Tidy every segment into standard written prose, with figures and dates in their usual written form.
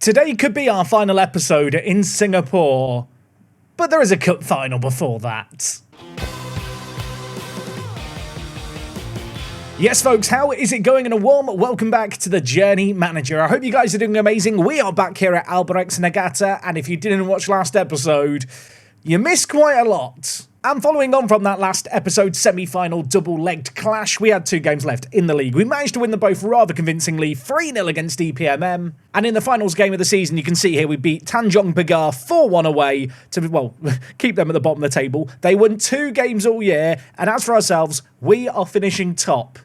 Today could be our final episode in Singapore, but there is a cup final before that. Yes, folks, how is it going? And a warm welcome back to the Journey Manager. I hope you guys are doing amazing. We are back here at Albrecht's Nagata, and if you didn't watch last episode, you missed quite a lot. And following on from that last episode semi-final double-legged clash, we had 2 games left in the league. We managed to win them both rather convincingly, 3-0 against EPMM. And in the finals game of the season, you can see here we beat Tanjong Pagar 4-1 away to, well, keep them at the bottom of the table. They won 2 games all year, and as for ourselves, we are finishing top.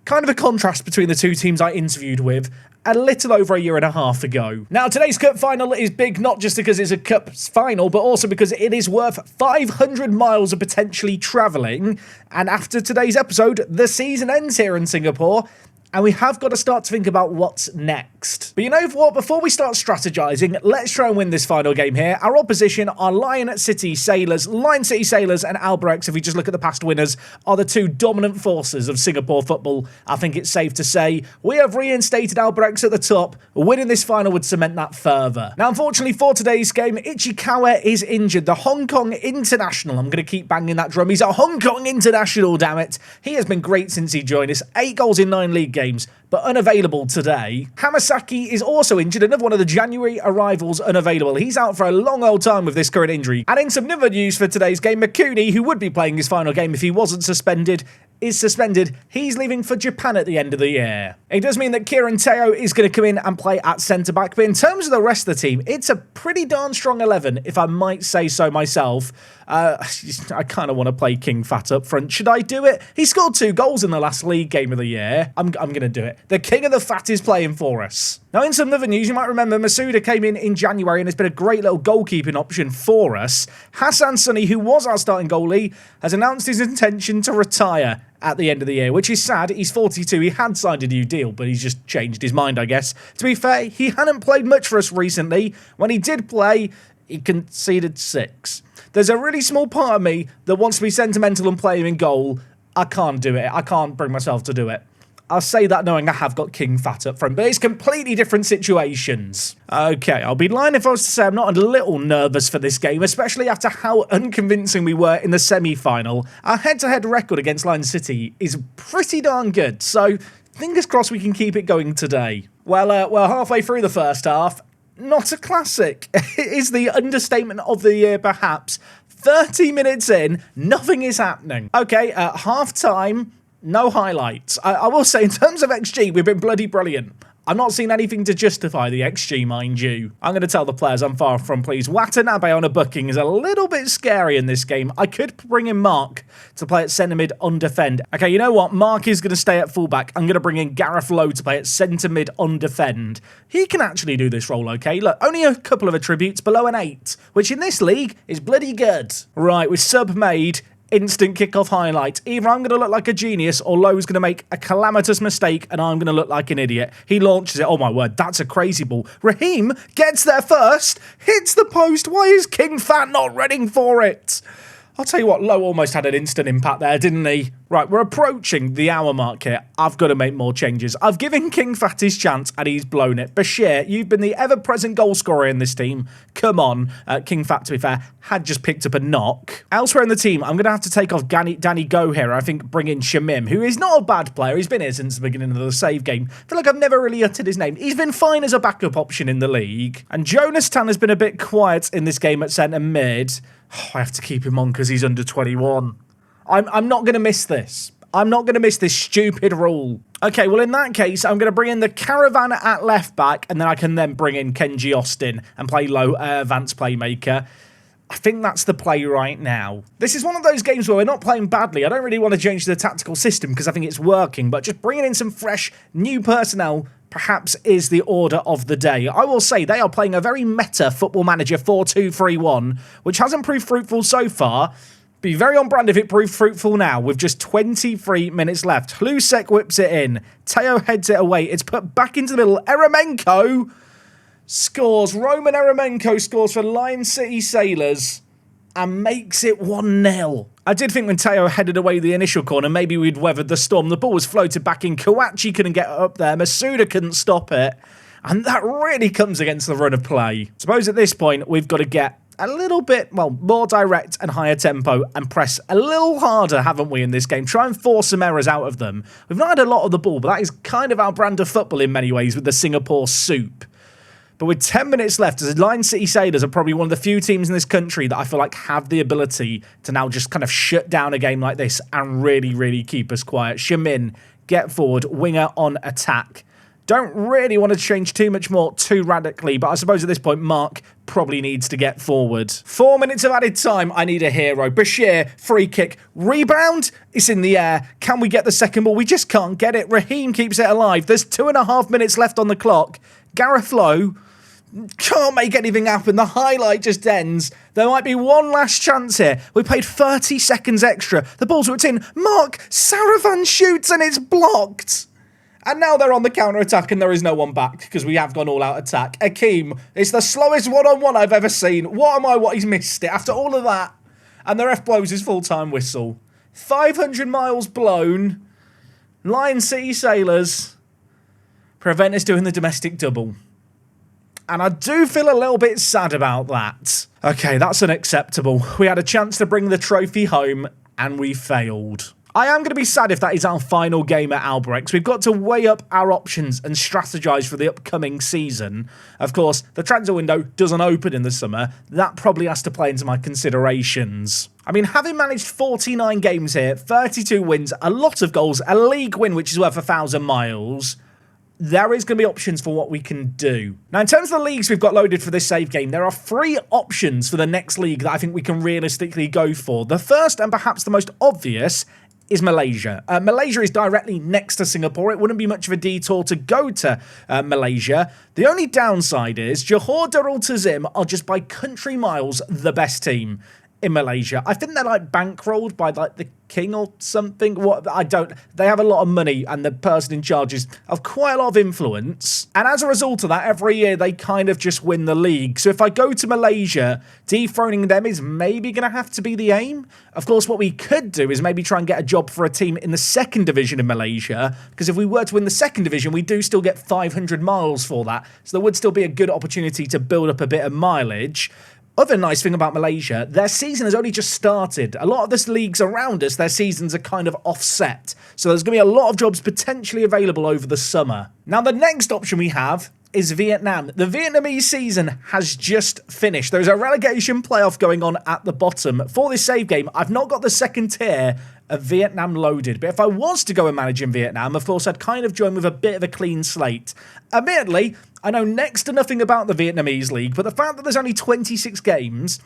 Kind of a contrast between the 2 teams I interviewed with a little over a year and a half ago. Now, today's cup final is big, not just because it's a cup final, but also because it is worth 500 miles of potentially travelling. And after today's episode, the season ends here in Singapore, and we have got to start to think about what's next. But you know what? Before we start strategizing, let's try and win this final game here. Our opposition are Lion City Sailors. Lion City Sailors and Albrechts, if we just look at the past winners, are the 2 dominant forces of Singapore football. I think it's safe to say we have reinstated Albrechts at the top. Winning this final would cement that further. Now, unfortunately for today's game, Ichikawa is injured. The Hong Kong international. I'm going to keep banging that drum. He's a Hong Kong international, damn it. He has been great since he joined us. 8 goals in 9 league games, but unavailable today. Hamasaki is also injured, another one of the January arrivals unavailable. He's out for a long old time with this current injury. And in some other news for today's game, Makuni, who would be playing his final game if he wasn't suspended, is suspended. He's leaving for Japan at the end of the year. It does mean that Kieran Teo is going to come in and play at centre-back, but in terms of the rest of the team, it's a pretty darn strong 11, if I might say so myself. I kind of want to play King Fat up front. Should I do it? He scored 2 goals in the last league game of the year. I'm going to do it. The King of the Fat is playing for us. Now, in some other news, you might remember Masuda came in January and has been a great little goalkeeping option for us. Hassan Sunny, who was our starting goalie, has announced his intention to retire at the end of the year, which is sad. He's 42. He had signed a new deal, but he's just changed his mind, I guess. To be fair, he hadn't played much for us recently. When he did play, he conceded 6. There's a really small part of me that wants to be sentimental and play him in goal. I can't do it. I can't bring myself to do it. I'll say that knowing I have got King Fat up front, but it's completely different situations. Okay, I'll be lying if I was to say I'm not a little nervous for this game, especially after how unconvincing we were in the semi-final. Our head-to-head record against Lion City is pretty darn good, so fingers crossed we can keep it going today. Well, halfway through the first half, not a classic. It is the understatement of the year, perhaps. 30 minutes in, nothing is happening. Okay, at half-time, no highlights. I will say, in terms of XG, we've been bloody brilliant. I've not seen anything to justify the XG, mind you. I'm going to tell the players I'm far from pleased. Watanabe on a booking is a little bit scary in this game. I could bring in Mark to play at centre mid on defend. Okay, you know what? Mark is going to stay at fullback. I'm going to bring in Gareth Lowe to play at centre mid on defend. He can actually do this role, okay? Look, only a couple of attributes below an 8, which in this league is bloody good. Right, with sub made, instant kickoff highlight. Either I'm going to look like a genius or Lowe's going to make a calamitous mistake and I'm going to look like an idiot. He launches it. Oh my word, that's a crazy ball. Raheem gets there first, hits the post. Why is King Fat not running for it? I'll tell you what, Lowe almost had an instant impact there, didn't he? Right, we're approaching the hour mark here. I've got to make more changes. I've given King Fat his chance and he's blown it. Bashir, you've been the ever-present goal scorer in this team. Come on. King Fat, to be fair, had just picked up a knock. Elsewhere in the team, I'm going to have to take off Danny Go here. I think bring in Shamim, who is not a bad player. He's been here since the beginning of the save game. I feel like I've never really uttered his name. He's been fine as a backup option in the league. And Jonas Tan has been a bit quiet in this game at centre mid. I have to keep him on because he's under 21. I'm not going to miss this. I'm not going to miss this stupid rule. Okay, well, in that case, I'm going to bring in the Caravan at left back, and then I can then bring in Kenji Austin and play low advanced playmaker. I think that's the play right now. This is one of those games where we're not playing badly. I don't really want to change the tactical system because I think it's working, but just bringing in some fresh, new personnel perhaps is the order of the day. I will say they are playing a very meta Football Manager 4-2-3-1, which hasn't proved fruitful so far. Be very on brand if it proved fruitful now, with just 23 minutes left. Hlusek whips it in. Teo heads it away. It's put back into the middle. Eremenko scores. Roman Eremenko scores for Lion City Sailors and makes it 1-0. I did think when Teo headed away the initial corner, maybe we'd weathered the storm. The ball was floated back in. Kawachi couldn't get up there. Masuda couldn't stop it. And that really comes against the run of play. Suppose at this point, we've got to get a little bit, well, more direct and higher tempo and press a little harder, haven't we, in this game? Try and force some errors out of them. We've not had a lot of the ball, but that is kind of our brand of football in many ways with the Singapore soup. But with 10 minutes left, as Lion City Sailors are probably one of the few teams in this country that I feel like have the ability to now just kind of shut down a game like this and really, really keep us quiet. Shamin, get forward, winger on attack. Don't really want to change too much more too radically, but I suppose at this point, Mark probably needs to get forward. 4 minutes of added time. I need a hero. Bashir, free kick. Rebound? It's in the air. Can we get the second ball? We just can't get it. Raheem keeps it alive. There's 2.5 minutes left on the clock. Gareth Lowe can't make anything happen. The highlight just ends. There might be one last chance here. We played 30 seconds extra. The ball's whipped in. Mark Saravan shoots and it's blocked. And now they're on the counter-attack and there is no one back because we have gone all-out attack. Akeem, it's the slowest one-on-one I've ever seen. What he's missed it after all of that. And the ref blows his full-time whistle. 500 miles blown. Lion City Sailors prevent us doing the domestic double. And I do feel a little bit sad about that. Okay, that's unacceptable. We had a chance to bring the trophy home and we failed. I am going to be sad if that is our final game at Albrecht. We've got to weigh up our options and strategise for the upcoming season. Of course, the transfer window doesn't open in the summer. That probably has to play into my considerations. I mean, having managed 49 games here, 32 wins, a lot of goals, a league win which is worth 1,000 miles, there is going to be options for what we can do. Now, in terms of the leagues we've got loaded for this save game, there are 3 options for the next league that I think we can realistically go for. The first, and perhaps the most obvious, is Malaysia. Malaysia is directly next to Singapore. It wouldn't be much of a detour to go to Malaysia. The only downside is Johor Darul Tazim are just by country miles the best team in Malaysia. I think they're like bankrolled by like the king or something. They have a lot of money and the person in charge is of quite a lot of influence. And as a result of that, every year they kind of just win the league. So if I go to Malaysia, dethroning them is maybe going to have to be the aim. Of course, what we could do is maybe try and get a job for a team in the 2nd division in Malaysia. Because if we were to win the 2nd division, we do still get 500 miles for that. So there would still be a good opportunity to build up a bit of mileage. Other nice thing about Malaysia, their season has only just started. A lot of the leagues around us, their seasons are kind of offset. So there's going to be a lot of jobs potentially available over the summer. Now, the next option we have is Vietnam. The Vietnamese season has just finished. There's a relegation playoff going on at the bottom. For this save game, I've not got the 2nd tier of Vietnam loaded. But if I was to go and manage in Vietnam, of course, I'd kind of join with a bit of a clean slate. Admittedly, I know next to nothing about the Vietnamese league, but the fact that there's only 26 games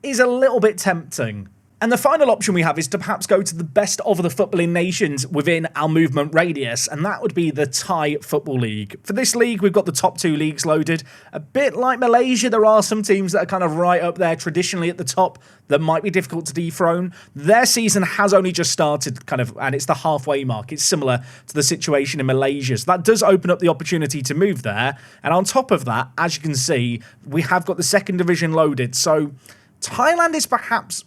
is a little bit tempting. And the final option we have is to perhaps go to the best of the footballing nations within our movement radius, and that would be the Thai Football League. For this league, we've got the top 2 leagues loaded. A bit like Malaysia, there are some teams that are kind of right up there traditionally at the top that might be difficult to dethrone. Their season has only just started, and it's the halfway mark. It's similar to the situation in Malaysia. So that does open up the opportunity to move there. And on top of that, as you can see, we have got the 2nd division loaded. So Thailand is perhaps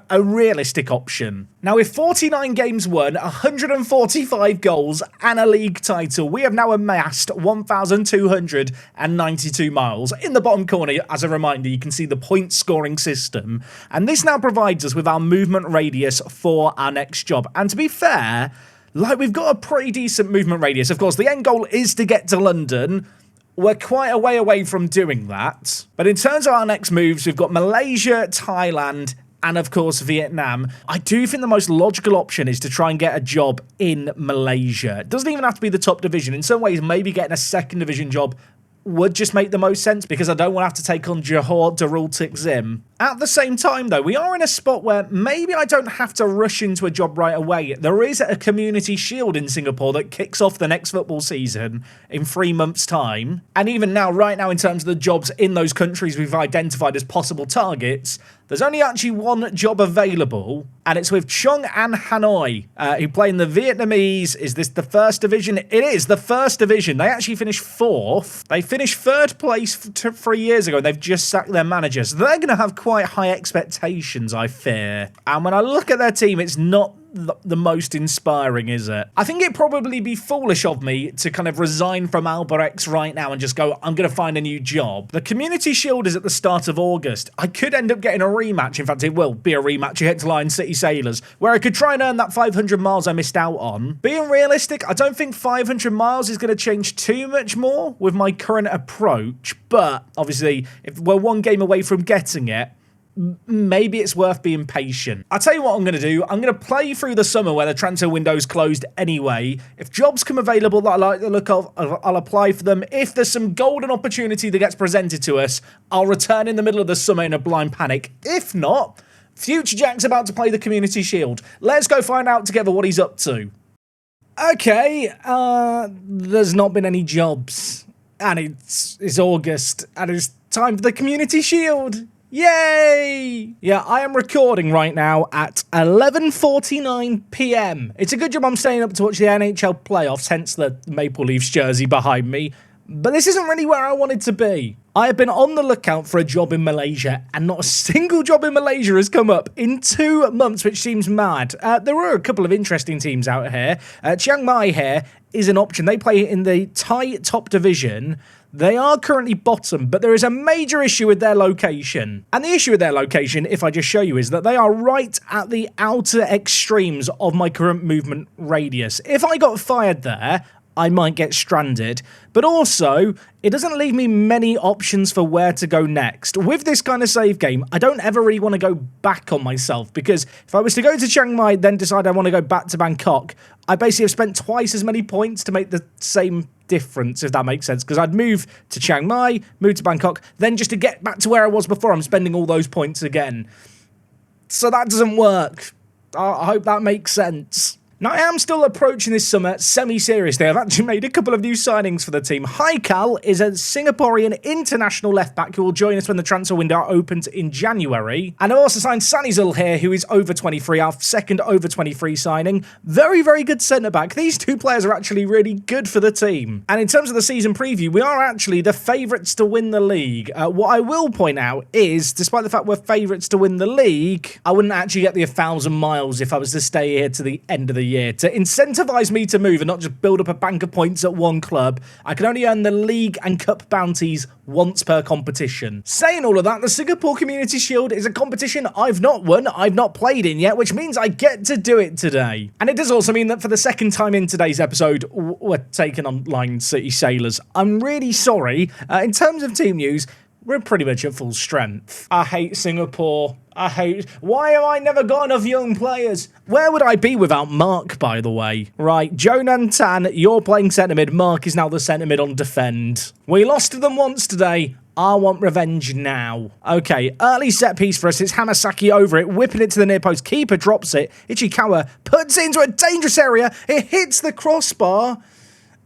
a realistic option. Now, with 49 games won, 145 goals and a league title, we have now amassed 1,292 miles. In the bottom corner, as a reminder, you can see the point scoring system. And this now provides us with our movement radius for our next job. And to be fair, we've got a pretty decent movement radius. Of course, the end goal is to get to London. We're quite a way away from doing that. But in terms of our next moves, we've got Malaysia, Thailand, and of course Vietnam. I do think the most logical option is to try and get a job in Malaysia. It doesn't even have to be the top division. In some ways, maybe getting a 2nd division job would just make the most sense because I don't want to have to take on Johor Darul Tazim. At the same time, though, we are in a spot where maybe I don't have to rush into a job right away. There is a community shield in Singapore that kicks off the next football season in 3 months' time. And even now, right now, in terms of the jobs in those countries we've identified as possible targets, there's only actually one job available, and it's with Chung and Hanoi, who play in the Vietnamese. Is this the 1st division? It is the 1st division. They actually finished 4th. They finished 3rd place 3 years ago, and they've just sacked their manager. So they're going to have quite high expectations, I fear. And when I look at their team, it's not the most inspiring, is it? I think it'd probably be foolish of me to kind of resign from Albirex right now and just go, I'm going to find a new job. The Community Shield is at the start of August. I could end up getting a rematch. In fact, it will be a rematch against Lion City Sailors, where I could try and earn that 500 miles I missed out on. Being realistic, I don't think 500 miles is going to change too much more with my current approach, but obviously, if we're one game away from getting it, maybe it's worth being patient. I'll tell you what I'm going to do. I'm going to play through the summer where the transfer window's closed anyway. If jobs come available that I like the look of, I'll apply for them. If there's some golden opportunity that gets presented to us, I'll return in the middle of the summer in a blind panic. If not, Future Jack's about to play the Community Shield. Let's go find out together what he's up to. Okay, there's not been any jobs. And it's August, and it's time for the Community Shield. Yay! Yeah, I am recording right now at 11:49 p.m. It's a good job I'm staying up to watch the NHL playoffs, hence the Maple Leafs jersey behind me. But this isn't really where I wanted to be. I have been on the lookout for a job in Malaysia, and not a single job in Malaysia has come up in 2 months, which seems mad. There are a couple of interesting teams out here. Chiang Mai here is an option. They play in the Thai top division. They are currently bottom, but there is a major issue with their location. And the issue with their location, if I just show you, is that they are right at the outer extremes of my current movement radius. If I got fired there, I might get stranded. But also, it doesn't leave me many options for where to go next. With this kind of save game, I don't ever really want to go back on myself, because if I was to go to Chiang Mai, then decide I want to go back to Bangkok, I basically have spent twice as many points to make the same difference, if that makes sense, because I'd move to Chiang Mai, move to Bangkok, then just to get back to where I was before, I'm spending all those points again. So that doesn't work. I hope that makes sense. Now, I am still approaching this summer semi-seriously. I've actually made a couple of new signings for the team. Haikal is a Singaporean international left-back who will join us when the transfer window opens in January. And I've also signed Sanizul here, who is over 23, our second over 23 signing. Very, very good centre-back. These two players are actually really good for the team. And in terms of the season preview, we are actually the favourites to win the league. What I will point out is, despite the fact we're favourites to win the league, I wouldn't actually get the 1,000 miles if I was to stay here to the end of the year. To incentivize me to move and not just build up a bank of points at one club, I can only earn the league and cup bounties once per competition. Saying all of that, the Singapore Community Shield is a competition I've not won, I've not played in yet, which means I get to do it today. And it does also mean that for the second time in today's episode, we're taking on Lion City Sailors. I'm really sorry. In terms of team news, we're pretty much at full strength. I hate Singapore. Why have I never got enough young players? Where would I be without Mark, by the way? Right, Jonan Tan, you're playing centre mid. Mark is now the centre mid on defend. We lost to them once today. I want revenge now. Okay, early set piece for us. It's Hamasaki over it, whipping it to the near post. Keeper drops it. Ichikawa puts it into a dangerous area. It hits the crossbar.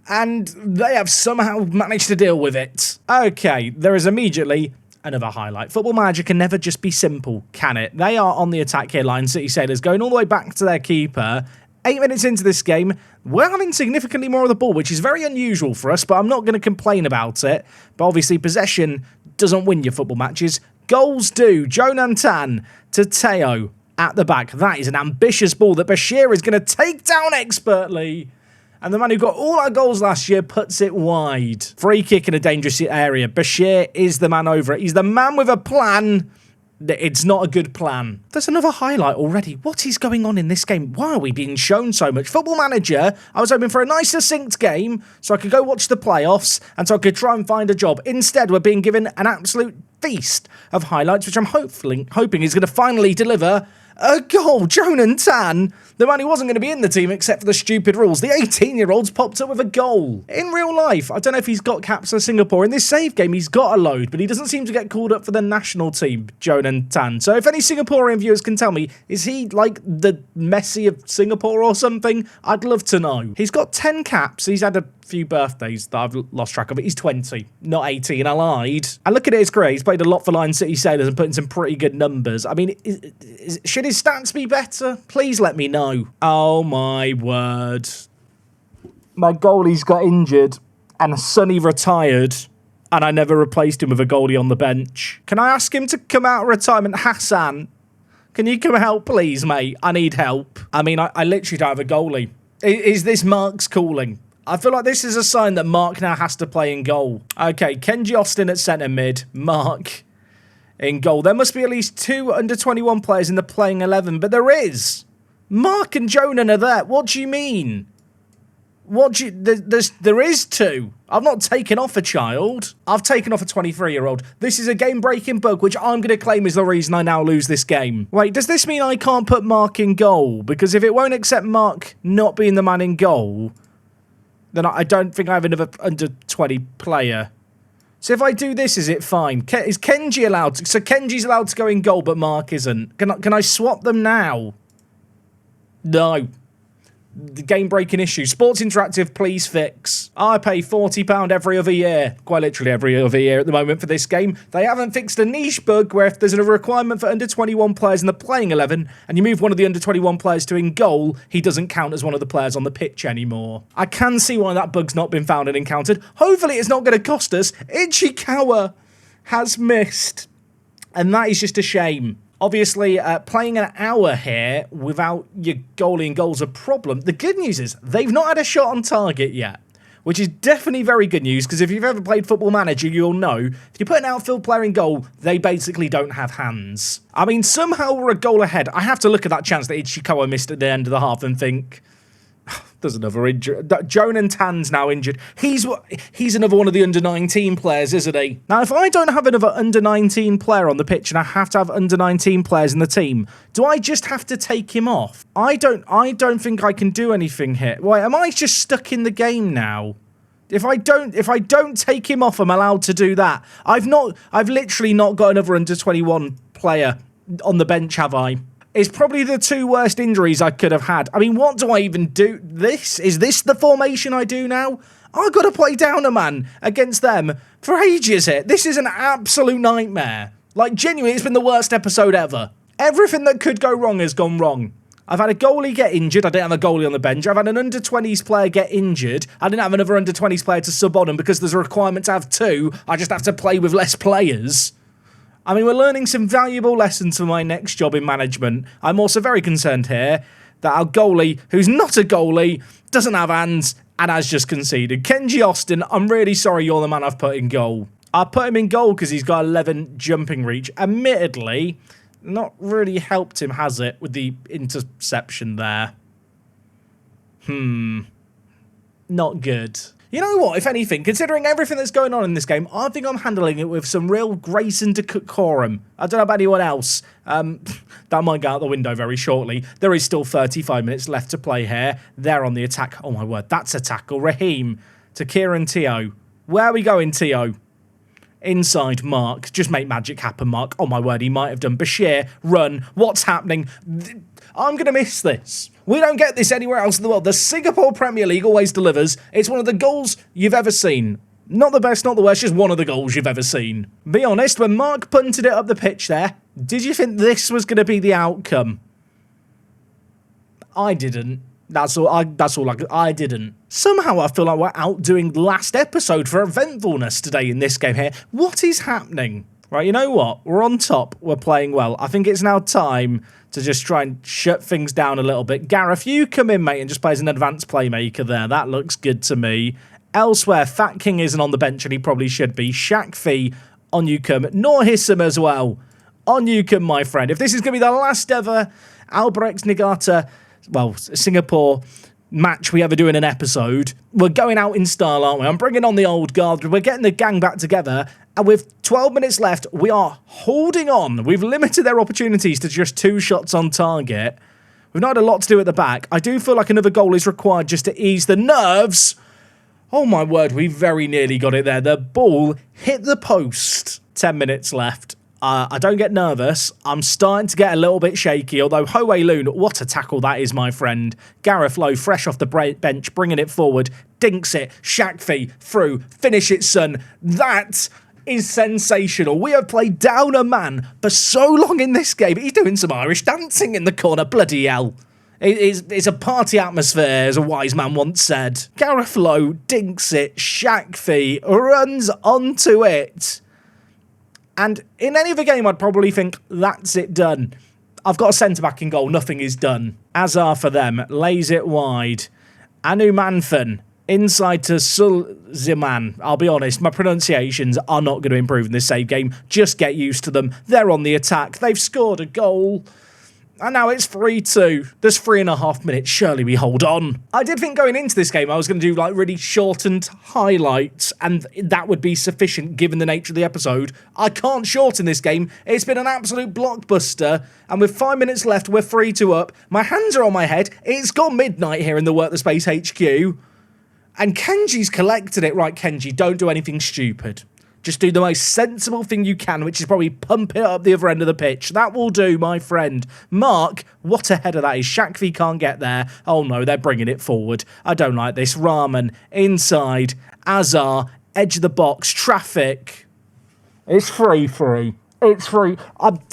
And they have somehow managed to deal with it. Okay, there is immediately another highlight. Football Manager can never just be simple, can it? They are on the attack here, Lion City Sailors, going all the way back to their keeper. 8 minutes into this game, we're having significantly more of the ball, which is very unusual for us, but I'm not going to complain about it. But obviously, possession doesn't win your football matches. Goals do. Jonan Tan to Teo at the back. That is an ambitious ball that Bashir is going to take down expertly. And the man who got all our goals last year puts it wide. Free kick in a dangerous area. Bashir is the man over it. He's the man with a plan. It's not a good plan. There's another highlight already. What is going on in this game? Why are we being shown so much? Football Manager, I was hoping for a nice succinct game so I could go watch the playoffs and so I could try and find a job. Instead, we're being given an absolute feast of highlights, which I'm hoping is going to finally deliver a goal. Jonan Tan, the man who wasn't going to be in the team except for the stupid rules. The 18-year-old's popped up with a goal. In real life, I don't know if he's got caps for Singapore. In this save game, he's got a load, but he doesn't seem to get called up for the national team, Jonan Tan. So if any Singaporean viewers can tell me, is he like the Messi of Singapore or something? I'd love to know. He's got 10 caps. He's had a few birthdays that I've lost track of. He's 20, not 18. I lied. And look at his career. He's played a lot for Lion City Sailors and put in some pretty good numbers. I mean, should his stats be better? Please let me know. Oh my word. My goalie's got injured and Sonny retired and I never replaced him with a goalie on the bench. Can I ask him to come out of retirement? Hassan, Can you come help, please, mate? I need help. I mean, I literally don't have a goalie. Is this Mark's calling? I feel like this is a sign that Mark now has to play in goal. Okay, Kenji Austin at centre mid. Mark in goal. There must be at least 2 under-21 players in the playing 11, but there is. Mark and Jonan are there. What do you mean? There is 2. I've not taken off a child. I've taken off a 23-year-old. This is a game-breaking bug, which I'm going to claim is the reason I now lose this game. Wait, does this mean I can't put Mark in goal? Because if it won't accept Mark not being the man in goal, then I don't think I have another under-20 player. So if I do this, is it fine? Is Kenji allowed to? So Kenji's allowed to go in goal, but Mark isn't. Can I swap them now? No. The game-breaking issue. Sports Interactive, please fix. I pay £40 every other year. Quite literally every other year at the moment for this game. They haven't fixed a niche bug where if there's a requirement for under-21 players in the playing 11 and you move one of the under-21 players to in goal, he doesn't count as one of the players on the pitch anymore. I can see why that bug's not been found and encountered. Hopefully it's not going to cost us. Ichikawa has missed. And that is just a shame. Obviously, playing an hour here without your goalie in goal is a problem. The good news is they've not had a shot on target yet, which is definitely very good news, because if you've ever played Football Manager, you'll know if you put an outfield player in goal, they basically don't have hands. I mean, somehow we're a goal ahead. I have to look at that chance that Ichikawa missed at the end of the half and think, there's another injury. Jonan Tan's now injured. He's another one of the under-19 players, isn't he? Now, if I don't have another under-19 player on the pitch and I have to have under-19 players in the team, do I just have to take him off? I don't think I can do anything here. Wait, am I just stuck in the game now? If I don't take him off, I'm allowed to do that. I've literally not got another under-21 player on the bench, have I? It's probably the 2 worst injuries I could have had. I mean, what do I even do? Is this the formation I do now? I've got to play down a man against them for ages here. This is an absolute nightmare. Like, genuinely, it's been the worst episode ever. Everything that could go wrong has gone wrong. I've had a goalie get injured. I didn't have a goalie on the bench. I've had an under-20s player get injured. I didn't have another under-20s player to sub on, and because there's a requirement to have 2, I just have to play with less players. I mean, we're learning some valuable lessons for my next job in management. I'm also very concerned here that our goalie, who's not a goalie, doesn't have hands and has just conceded. Kenji Austin, I'm really sorry you're the man I've put in goal. I put him in goal because he's got 11 jumping reach. Admittedly, not really helped him, has it, with the interception there? Not good. You know what, if anything, considering everything that's going on in this game, I think I'm handling it with some real grace and decorum. I don't know about anyone else. That might go out the window very shortly. There is still 35 minutes left to play here. They're on the attack. Oh my word, that's a tackle. Raheem to Kieran Tio. Where are we going, Tio? Inside, Mark. Just make magic happen, Mark. Oh my word, he might have done. Bashir, run. What's happening? I'm going to miss this. We don't get this anywhere else in the world. The Singapore Premier League always delivers. It's one of the goals you've ever seen. Not the best, not the worst, just one of the goals you've ever seen. Be honest, when Mark punted it up the pitch there, did you think this was going to be the outcome? I didn't. I didn't. Somehow I feel like we're outdoing last episode for eventfulness today in this game here. What is happening? Right, you know what? We're on top. We're playing well. I think it's now time to just try and shut things down a little bit. Gareth, you come in, mate, and just play as an advanced playmaker there. That looks good to me. Elsewhere, Fat King isn't on the bench, and he probably should be. Shakfi, on you come. Nor Hissam as well. On you come, my friend. If this is going to be the last ever Albirex Niigata, well, Singapore match we ever do in an episode, we're going out in style, aren't we? I'm bringing on the old guard. We're getting the gang back together. And with 12 minutes left, we are holding on. We've limited their opportunities to just 2 shots on target. We've not had a lot to do at the back. I do feel like another goal is required just to ease the nerves. Oh my word, we very nearly got it there. The ball hit the post. 10 minutes left. I don't get nervous. I'm starting to get a little bit shaky, although Hoe Loon, what a tackle that is, my friend. Gareth Lowe, fresh off the bench, bringing it forward, dinks it, Shakfi, through, finish it, son. That is sensational. We have played down a man for so long in this game. He's doing some Irish dancing in the corner, bloody hell. It's a party atmosphere, as a wise man once said. Gareth Lowe dinks it, Shakfi runs onto it. And in any other game, I'd probably think, that's it done. I've got a centre-back in goal. Nothing is done. Azar for them. Lays it wide. Anu Manfan. Inside to Sulziman. I'll be honest, my pronunciations are not going to improve in this save game. Just get used to them. They're on the attack. They've scored a goal. And now it's 3-2. There's 3.5 minutes. Surely we hold on. I did think going into this game I was going to do like really shortened highlights and that would be sufficient given the nature of the episode. I can't shorten this game. It's been an absolute blockbuster. And with 5 minutes left, we're 3-2 up. My hands are on my head. It's gone midnight here in the Work the Space HQ. And Kenji's collected it. Right, Kenji, don't do anything stupid. Just do the most sensible thing you can, which is probably pump it up the other end of the pitch. That will do, my friend. Mark, what a header that is. Shakvi can't get there. Oh no, they're bringing it forward. I don't like this. Rahman, inside. Azar, edge of the box. Traffic. It's 3-3. It's 3.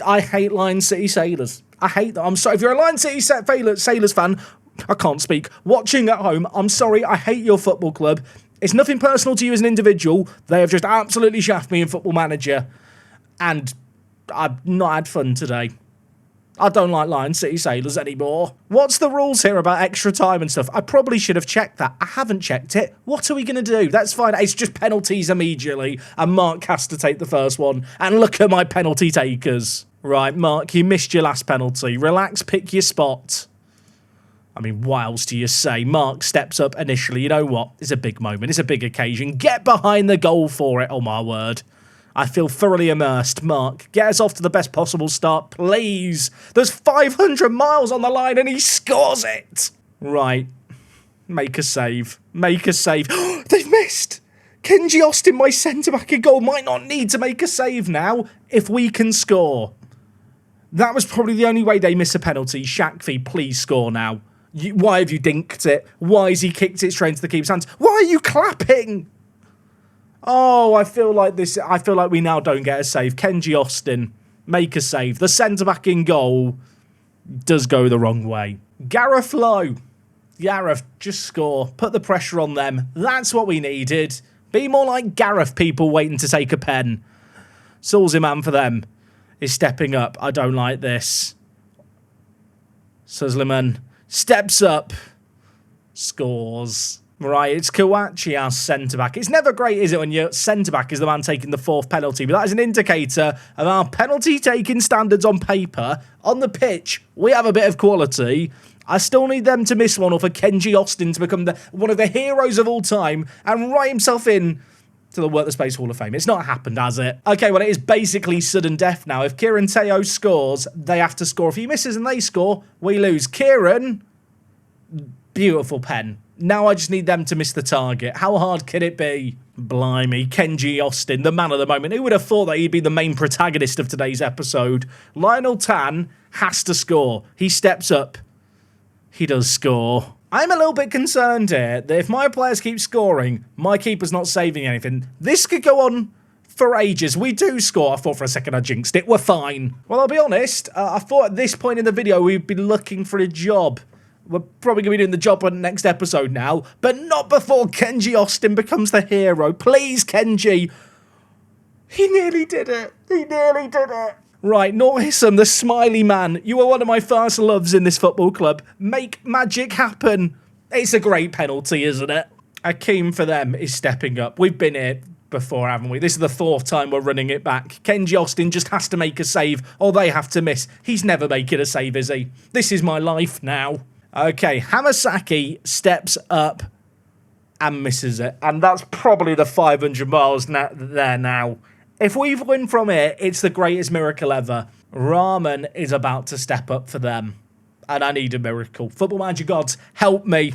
I hate Lion City Sailors. I hate them. I'm sorry. If you're a Lion City Sailors fan, I can't speak. Watching at home, I'm sorry, I hate your football club. It's nothing personal to you as an individual. They have just absolutely shafted me in Football Manager. And I've not had fun today. I don't like Lion City Sailors anymore. What's the rules here about extra time and stuff? I probably should have checked that. I haven't checked it. What are we going to do? That's fine. It's just penalties immediately. And Mark has to take the first one. And look at my penalty takers. Right, Mark, you missed your last penalty. Relax, pick your spot. I mean, what else do you say? Mark steps up initially. You know what? It's a big moment. It's a big occasion. Get behind the goal for it. Oh, my word. I feel thoroughly immersed. Mark, get us off to the best possible start, please. There's 500 miles on the line and he scores it. Right. Make a save. Make a save. They've missed. Kenji Austin, my centre-back in goal, might not need to make a save now if we can score. That was probably the only way they miss a penalty. Shakvi, please score now. Why have you dinked it? Why has he kicked it straight into the keeper's hands? Why are you clapping? Oh, I feel like we now don't get a save. Kenji Austin, make a save. The centre-back in goal does go the wrong way. Gareth Lowe. Gareth, just score. Put the pressure on them. That's what we needed. Be more like Gareth, people waiting to take a pen. Sulziman for them is stepping up. I don't like this. Sulziman steps up, scores. Right, it's Kawachi, our centre-back. It's never great, is it, when your centre-back is the man taking the fourth penalty, but that is an indicator of our penalty-taking standards on paper. On the pitch, we have a bit of quality. I still need them to miss one, or for Kenji Austin to become one of the heroes of all time and write himself in to the Work the Space Hall of Fame. It's not happened, has it? Okay, well, it is basically sudden death now. If Kieran Teo scores, they have to score. If he misses and they score, we lose. Kieran, beautiful pen. Now I just need them to miss the target. How hard can it be? Blimey, Kenji Austin, the man of the moment. Who would have thought that he'd be the main protagonist of today's episode? Lionel Tan has to score. He steps up. He does score. I'm a little bit concerned here that if my players keep scoring, my keeper's not saving anything. This could go on for ages. We do score. I thought for a second I jinxed it. We're fine. Well, I'll be honest. I thought at this point in the video we'd be looking for a job. We're probably going to be doing the job on the next episode now, but not before Kenji Austin becomes the hero. Please, Kenji. He nearly did it. He nearly did it. Right, Nor Hissam, the smiley man. You are one of my first loves in this football club. Make magic happen. It's a great penalty, isn't it? Akeem for them is stepping up. We've been here before, haven't we? This is the fourth time we're running it back. Kenji Austin just has to make a save, or they have to miss. He's never making a save, is he? This is my life now. Okay, Hamasaki steps up and misses it. And that's probably the 500 miles there now. If we've won from here, it's the greatest miracle ever. Rahman is about to step up for them. And I need a miracle. Football Manager gods, help me.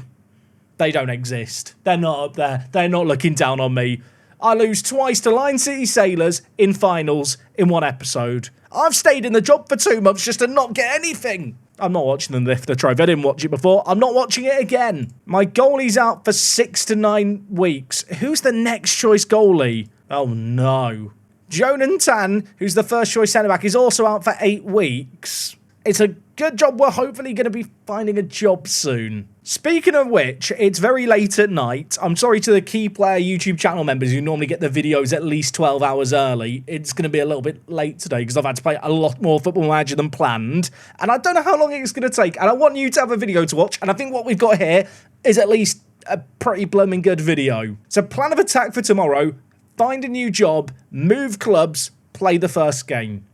They don't exist. They're not up there. They're not looking down on me. I lose twice to Lion City Sailors in finals in one episode. I've stayed in the job for 2 months just to not get anything. I'm not watching them lift the trophy. I didn't watch it before. I'm not watching it again. My goalie's out for 6 to 9 weeks. Who's the next choice goalie? Oh, no. Jonan Tan, who's the first choice centre-back, is also out for 8 weeks. It's a good job, we're hopefully going to be finding a job soon. Speaking of which, it's very late at night. I'm sorry to the Key Player YouTube channel members who normally get the videos at least 12 hours early. It's going to be a little bit late today because I've had to play a lot more Football Manager than planned. And I don't know how long it's going to take. And I want you to have a video to watch. And I think what we've got here is at least a pretty blooming good video. So plan of attack for tomorrow. Find a new job. Move clubs. Play the first game.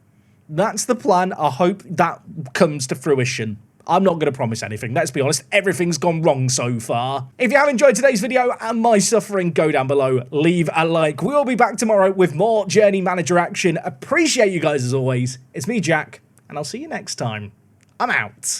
That's the plan. I hope that comes to fruition. I'm not going to promise anything. Let's be honest. Everything's gone wrong so far. If you have enjoyed today's video and my suffering, go down below. Leave a like. We will be back tomorrow with more Journey Manager action. Appreciate you guys as always. It's me, Jack, and I'll see you next time. I'm out.